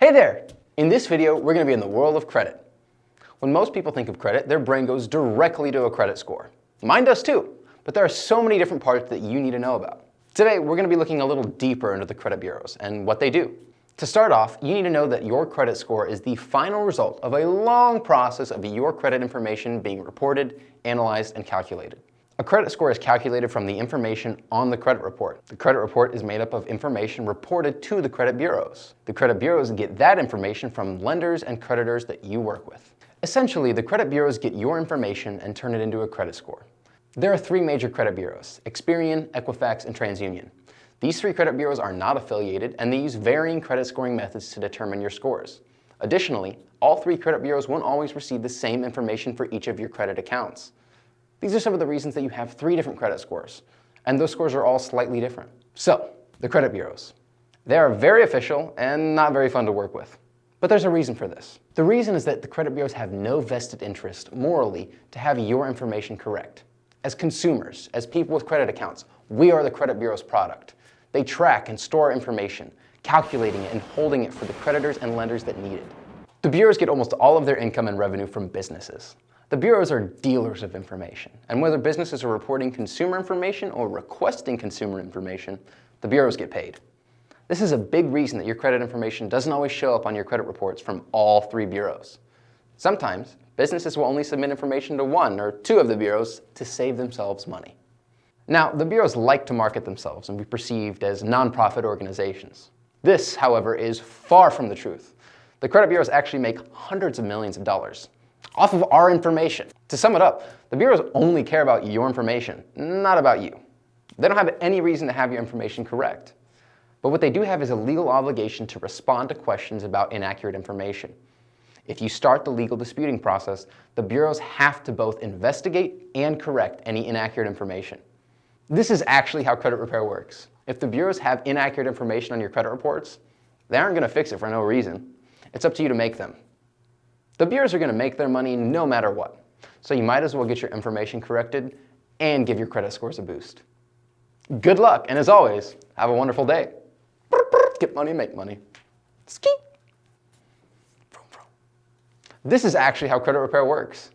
Hey there! In this video, we're going to be in the world of credit. When most people think of credit, their brain goes directly to a credit score. Mine does too, but there are so many different parts that you need to know about. Today, we're going to be looking a little deeper into the credit bureaus and what they do. To start off, you need to know that your credit score is the final result of a long process of your credit information being reported, analyzed, and calculated. A credit score is calculated from the information on the credit report. The credit report is made up of information reported to the credit bureaus. The credit bureaus get that information from lenders and creditors that you work with. Essentially, the credit bureaus get your information and turn it into a credit score. There are three major credit bureaus: Experian, Equifax, and TransUnion. These three credit bureaus are not affiliated, and they use varying credit scoring methods to determine your scores. Additionally, all three credit bureaus won't always receive the same information for each of your credit accounts. These are some of the reasons that you have three different credit scores, and those scores are all slightly different. So, the credit bureaus. They are very official and not very fun to work with. But there's a reason for this. The reason is that the credit bureaus have no vested interest morally to have your information correct. As consumers, as people with credit accounts, we are the credit bureau's product. They track and store information, calculating it and holding it for the creditors and lenders that need it. The bureaus get almost all of their income and revenue from businesses. The bureaus are dealers of information, and whether businesses are reporting consumer information or requesting consumer information, the bureaus get paid. This is a big reason that your credit information doesn't always show up on your credit reports from all three bureaus. Sometimes, businesses will only submit information to one or two of the bureaus to save themselves money. Now, the bureaus like to market themselves and be perceived as nonprofit organizations. This, however, is far from the truth. The credit bureaus actually make hundreds of millions of dollars off of our information. To sum it up, the bureaus only care about your information, not about you. They don't have any reason to have your information correct. But what they do have is a legal obligation to respond to questions about inaccurate information. If you start the legal disputing process, the bureaus have to both investigate and correct any inaccurate information. This is actually how credit repair works. If the bureaus have inaccurate information on your credit reports, they aren't going to fix it for no reason. It's up to you to make them. The bureaus are going to make their money no matter what, so you might as well get your information corrected and give your credit scores a boost. Good luck, and as always, have a wonderful day. Get money, make money. Ski. This is actually how credit repair works.